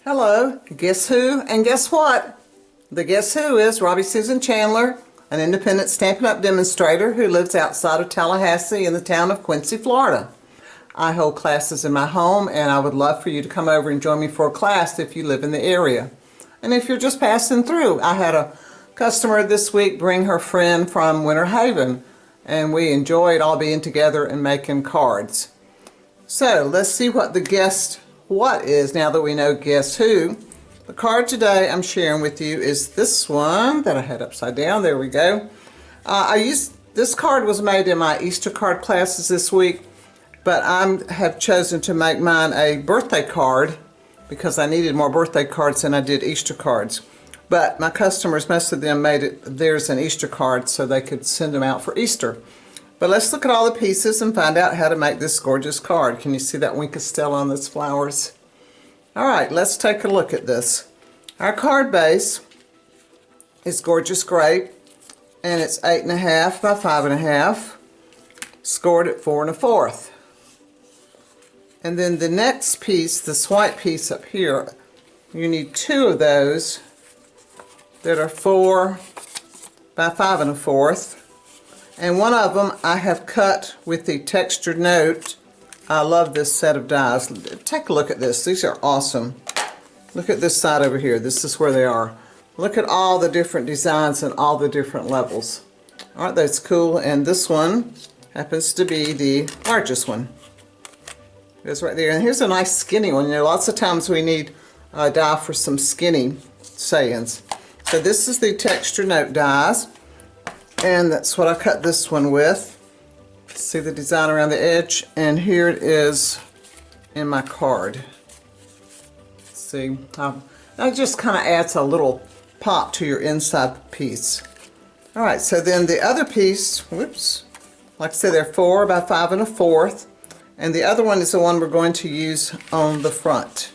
Hello, guess who and guess what? The guess who is Robbie Chandler, an independent Stampin' Up! Demonstrator who lives outside of Tallahassee in the town of Quincy, Florida. I hold classes in my home and I would love for you to come over and join me for a class if you live in the area. And if you're just passing through, I had a customer this week bring her friend from Winter Haven and we enjoyed all being together and making cards. So let's see what the guess what is now that we know guess who. The card today I'm sharing with you is this one that I had upside down. There we go. This card was made in my Easter card classes this week, but I have chosen to make mine a birthday card because I needed more birthday cards than I did Easter cards. But my customers, most of them made it theirs an Easter card so they could send them out for Easter. But let's look at all the pieces and find out how to make this gorgeous card. Can you see that wink of Stella on those flowers? Alright, let's take a look at this. Our card base is Gorgeous Grape, and it's 8.5 by 5.5, scored at 4 1/4. And then the next piece, this white piece up here, you need 2 of those that are 4 by 5 1/4. And one of them I have cut with the textured note. I love this set of dies. Take a look at this. These are awesome. Look at this side over here. This is where they are. Look at all the different designs and all the different levels. Aren't those cool? And this one happens to be the largest one. It's right there. And here's a nice skinny one. You know, lots of times we need a die for some skinny sayings. So this is the texture note dies. And that's what I cut this one with. See the design around the edge, and here it is in my card. See, that just kind of adds a little pop to your inside piece. All right, so then the other piece, whoops, like I said, they're 4 by 5 1/4, and the other one is the one we're going to use on the front.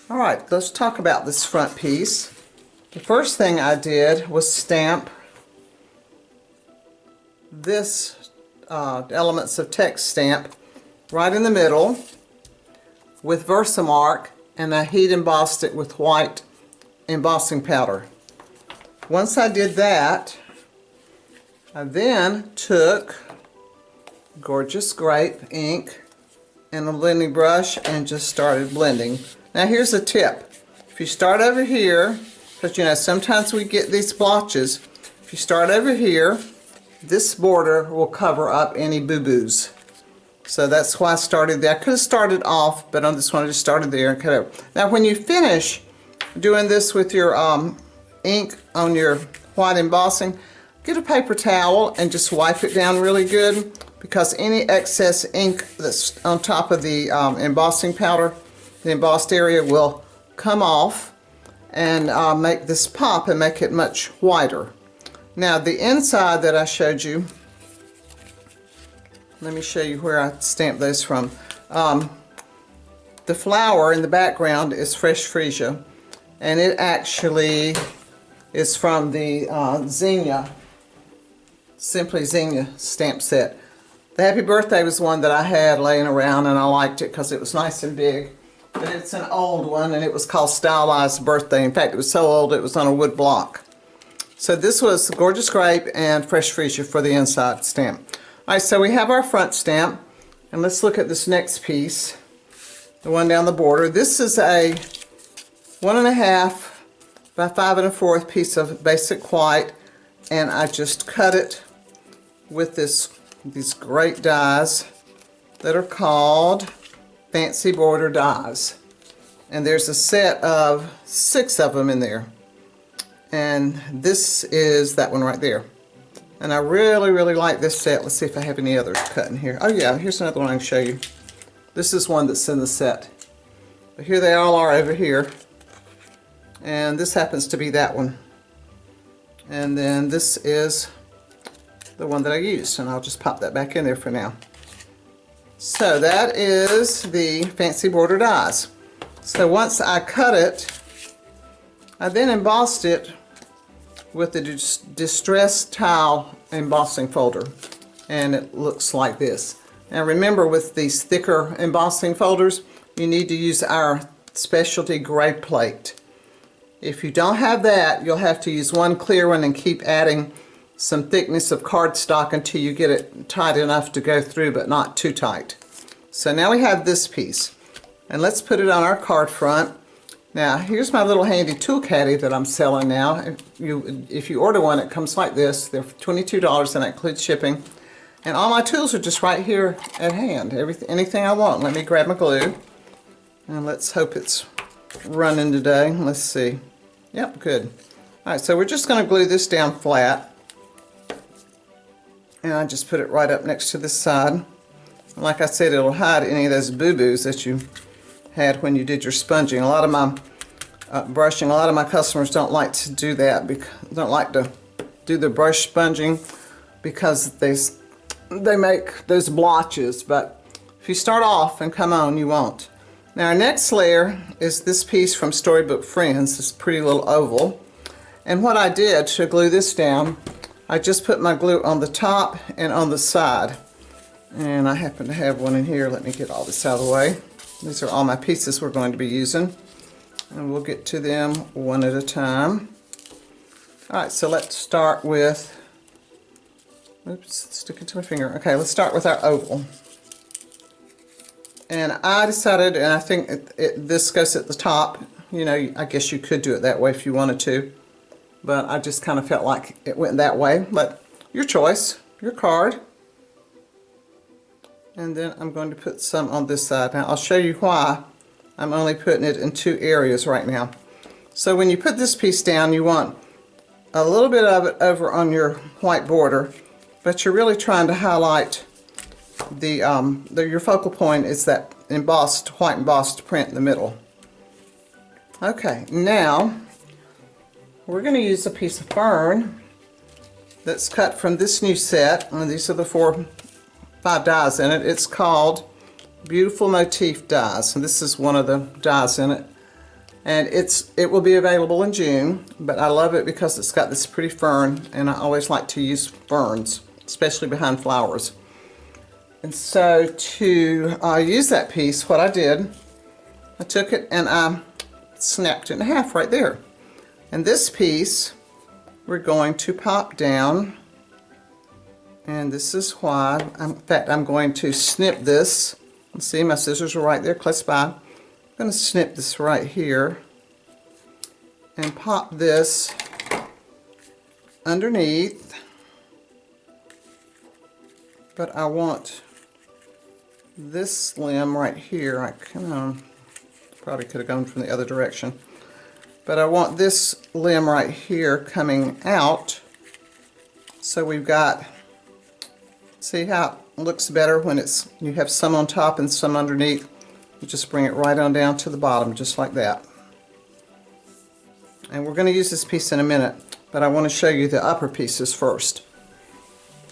All right, let's talk about this front piece. The first thing I did was stamp this Elements of Text stamp right in the middle with Versamark, and I heat embossed it with white embossing powder. Once I did that, I then took Gorgeous Grape ink and a blending brush and just started blending. Now here's a tip. If you start over here, because you know sometimes we get these blotches, if you start over here, this border will cover up any boo-boos. So that's why I started there. I could have started off, but on this one I just started there and cut over. Now when you finish doing this with your ink on your white embossing, get a paper towel and just wipe it down really good, because any excess ink that's on top of the embossing powder, the embossed area, will come off and make this pop and make it much whiter. Now the inside that I showed you, let me show you where I stamped those from. The flower in the background is Fresh Freesia, and it actually is from the Zinnia, Simply Zinnia stamp set. The Happy Birthday was one that I had laying around and I liked it because it was nice and big. But it's an old one and it was called Stylized Birthday. In fact, it was so old it was on a wood block. So this was Gorgeous Grape and Fresh Freesia for the inside stamp. Alright, so we have our front stamp, and let's look at this next piece, the one down the border. This is a 1.5 by 5 1/4 piece of basic white, and I just cut it with these great dies that are called Fancy Border dies. And there's a set of 6 of them in there. And this is that one right there. And I really, really like this set. Let's see if I have any others cut in here. Oh yeah, here's another one I can show you. This is one that's in the set. But here they all are over here. And this happens to be that one. And then this is the one that I used. And I'll just pop that back in there for now. So that is the Fancy Border dies. So once I cut it, I then embossed it with the Distress Tile embossing folder, and it looks like this. Now remember, with these thicker embossing folders, you need to use our specialty gray plate. If you don't have that, you'll have to use one clear one and keep adding some thickness of cardstock until you get it tight enough to go through, but not too tight. So now we have this piece, and let's put it on our card front. Now here's my little handy tool caddy that I'm selling now. If you order one, it comes like this. They're $22 and that includes shipping. And all my tools are just right here at hand. Anything I want. Let me grab my glue. And let's hope it's running today. Let's see. Yep, good. Alright, so we're just going to glue this down flat. And I just put it right up next to this side. Like I said, it'll hide any of those boo-boos that you had when you did your sponging. A lot of my brushing, a lot of my customers don't like to do that, don't like to do the brush sponging because they make those blotches. But if you start off and come on, you won't. Now our next layer is this piece from Storybook Friends, this pretty little oval. And what I did to glue this down, I just put my glue on the top and on the side. And I happen to have one in here. Let me get all this out of the way. These are all my pieces we're going to be using. And we'll get to them one at a time. Alright, so let's start with, oops, sticking to my finger. Okay, let's start with our oval. And I decided, and I think this goes at the top. You know, I guess you could do it that way if you wanted to. But I just kind of felt like it went that way. But your choice, your card. And then I'm going to put some on this side. Now I'll show you why I'm only putting it in two areas right now. So when you put this piece down, you want a little bit of it over on your white border, but you're really trying to highlight your focal point is that embossed, white embossed print in the middle. Okay, now we're going to use a piece of fern that's cut from this new set, and these are the 5 dies in it. It's called Beautiful Motif Dies, and this is one of the dies in it. And it will be available in June, but I love it because it's got this pretty fern, and I always like to use ferns, especially behind flowers. And so to use that piece, what I did, I took it and I snapped it in half right there. And this piece we're going to pop down. And this is why, in fact, I'm going to snip this. See, my scissors are right there, close by. I'm going to snip this right here and pop this underneath. But I want this limb right here. I probably could have gone from the other direction. But I want this limb right here coming out. So we've got, see how it looks better when you have some on top and some underneath. You just bring it right on down to the bottom, just like that. And we're going to use this piece in a minute, but I want to show you the upper pieces first.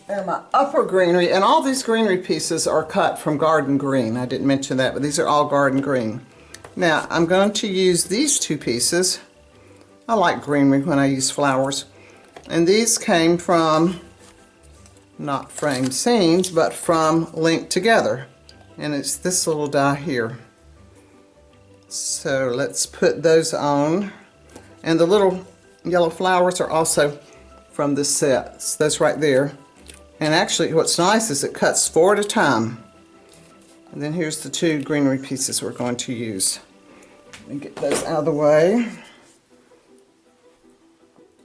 And my upper greenery, and all these greenery pieces are cut from Garden Green. I didn't mention that, but these are all Garden Green. Now, I'm going to use these two pieces. I like greenery when I use flowers. And these came from, not Framed Scenes, but from Linked Together. And it's this little die here. So let's put those on. And the little yellow flowers are also from this set. It's those right there. And actually what's nice is it cuts 4 at a time. And then here's the 2 greenery pieces we're going to use. Let me get those out of the way.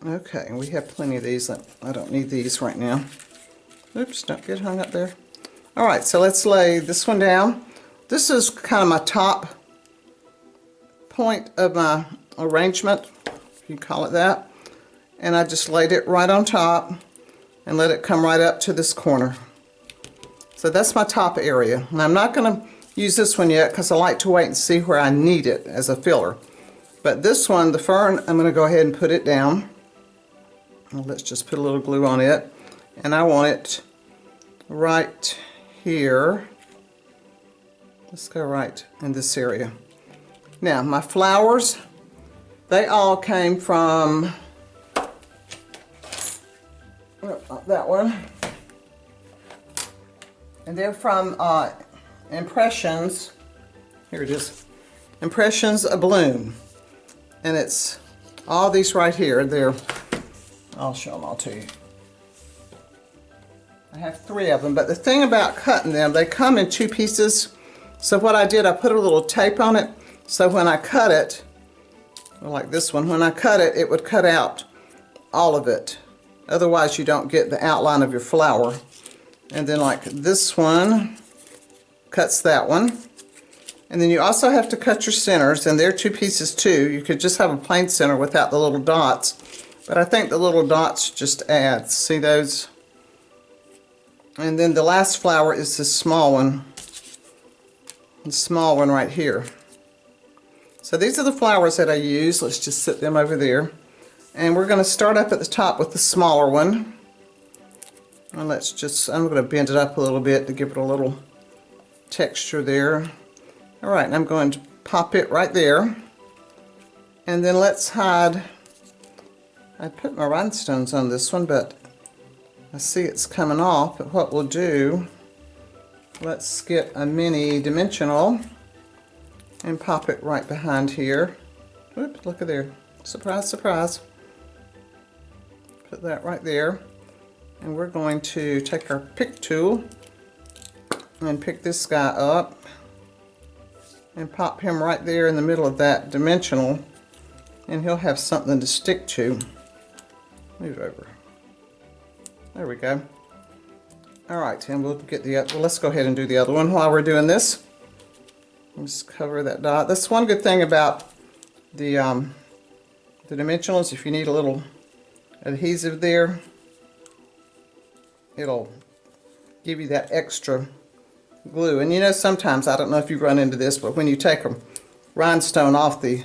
Okay, we have plenty of these. I don't need these right now. Oops, don't get hung up there. Alright, so let's lay this one down. This is kind of my top point of my arrangement, if you call it that. And I just laid it right on top and let it come right up to this corner. So that's my top area. And I'm not going to use this one yet because I like to wait and see where I need it as a filler. But this one, the fern, I'm going to go ahead and put it down. Well, let's just put a little glue on it. And I want it right here. Let's go right in this area. Now, my flowers, they all came from that one. And they're from Impressions. Here it is. Impressions Abloom. And it's all these right here. I'll show them all to you. I have 3 of them, but the thing about cutting them, they come in 2 pieces. So what I did, I put a little tape on it, so when I cut it, like this one, when I cut it, it would cut out all of it. Otherwise you don't get the outline of your flower. And then like this one cuts that one. And then you also have to cut your centers, and they're 2 pieces too. You could just have a plain center without the little dots, but I think the little dots just add. See those? And then the last flower is this small one. The small one right here. So these are the flowers that I use. Let's just set them over there. And we're going to start up at the top with the smaller one. And I'm going to bend it up a little bit to give it a little texture there. Alright, and I'm going to pop it right there. And then let's hide. I put my rhinestones on this one, but I see it's coming off. But what we'll do, let's get a mini dimensional and pop it right behind here. Whoop, look at there. Surprise, surprise. Put that right there. And we're going to take our pick tool and pick this guy up and pop him right there in the middle of that dimensional, and he'll have something to stick to. Move over. There we go. Alright, and we'll get the other. Well, let's go ahead and do the other one while we're doing this. Just cover that dot. That's one good thing about the dimensionals. If you need a little adhesive there, it'll give you that extra glue. And you know, sometimes, I don't know if you've run into this, but when you take a rhinestone off the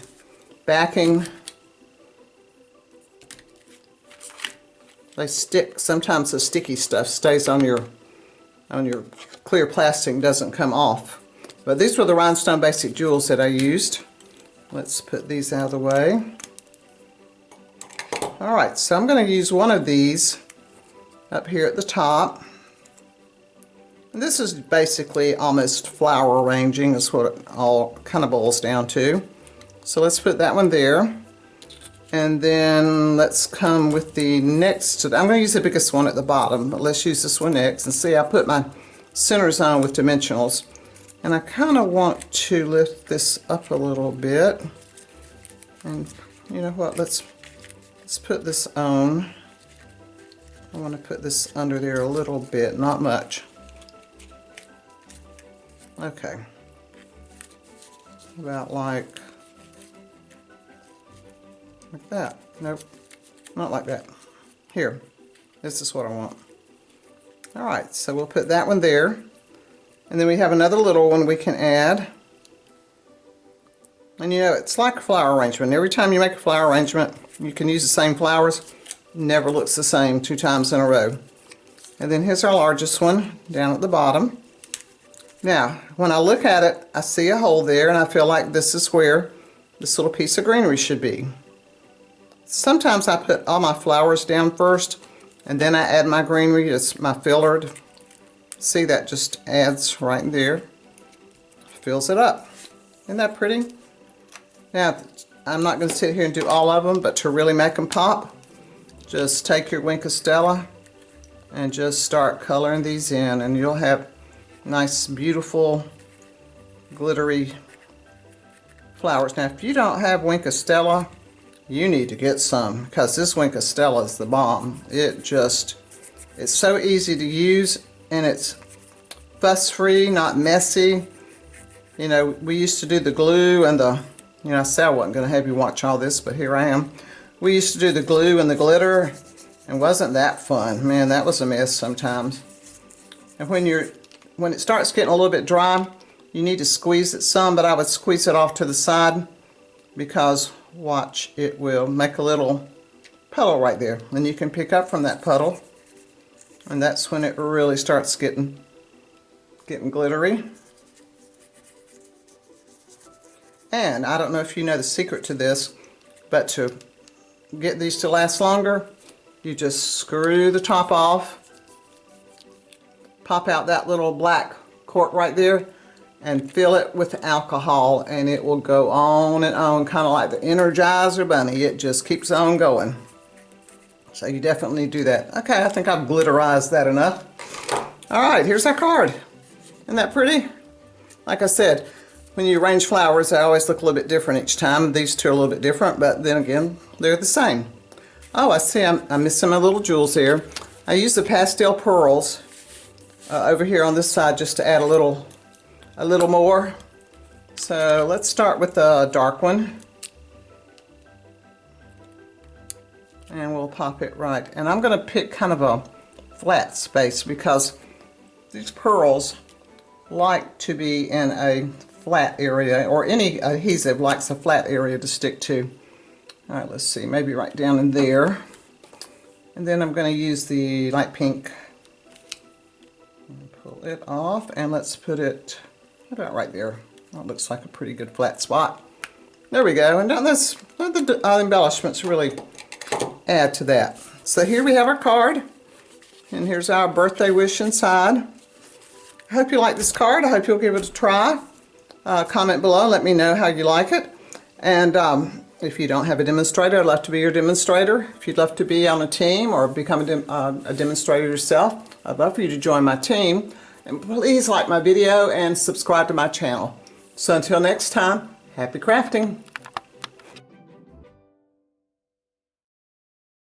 backing, they stick. Sometimes the sticky stuff stays on your clear plastic, doesn't come off. But these were the rhinestone basic jewels that I used. Let's put these out of the way. Alright, so I'm going to use one of these up here at the top. And this is basically almost flower arranging, is what it all kind of boils down to. So let's put that one there. And then let's come with the next. I'm going to use the biggest one at the bottom, but let's use this one next. And see, I put my centers on with dimensionals. And I kind of want to lift this up a little bit. And you know what, let's put this on. I want to put this under there a little bit, not much. Okay. About like that. Nope, not like that. Here, this is what I want. Alright, so we'll put that one there. And then we have another little one we can add. And you know, it's like a flower arrangement. Every time you make a flower arrangement, you can use the same flowers. Never looks the same 2 times in a row. And then here's our largest one down at the bottom. Now, when I look at it, I see a hole there, and I feel like this is where this little piece of greenery should be. Sometimes I put all my flowers down first, and then I add my greenery. It's my filler. See, that just adds right there. Fills it up. Isn't that pretty? Now, I'm not going to sit here and do all of them, but to really make them pop, just take your Wink of Stella and just start coloring these in, and you'll have nice, beautiful, glittery flowers. Now, if you don't have Wink of Stella, you need to get some, because this Wink of Stella is the bomb. It's so easy to use, and it's fuss-free, not messy. You know, we used to do the glue and the, you know, I said I wasn't going to have you watch all this, but here I am. We used to do the glue and the glitter, and wasn't that fun? Man, that was a mess sometimes. And when it starts getting a little bit dry, you need to squeeze it some, but I would squeeze it off to the side, because watch, it will make a little puddle right there. And you can pick up from that puddle, and that's when it really starts getting glittery. And I don't know if you know the secret to this, but to get these to last longer, you just screw the top off, pop out that little black cork right there, and fill it with alcohol, and it will go on and on, kind of like the Energizer Bunny. It just keeps on going. So you definitely do that. Okay, I think I've glitterized that enough. All right, here's our card. Isn't that pretty? Like I said, when you arrange flowers, they always look a little bit different each time. These two are a little bit different, but then again, they're the same. Oh, I see I'm missing my little jewels here. I use the pastel pearls over here on this side just to add a little more. So let's start with the dark one. And we'll pop it right. And I'm going to pick kind of a flat space because these pearls like to be in a flat area, or any adhesive likes a flat area to stick to. All right, let's see, maybe right down in there. And then I'm going to use the light pink. Pull it off, and let's put it about right there. That looks like a pretty good flat spot. There we go. And don't the embellishments really add to that. So here we have our card, and here's our birthday wish inside. I hope you like this card. I hope you'll give it a try. Comment below, let me know how you like it. And if you don't have a demonstrator, I'd love to be your demonstrator. If you'd love to be on a team or become a demonstrator yourself, I'd love for you to join my team. And please like my video and subscribe to my channel. So until next time, happy crafting.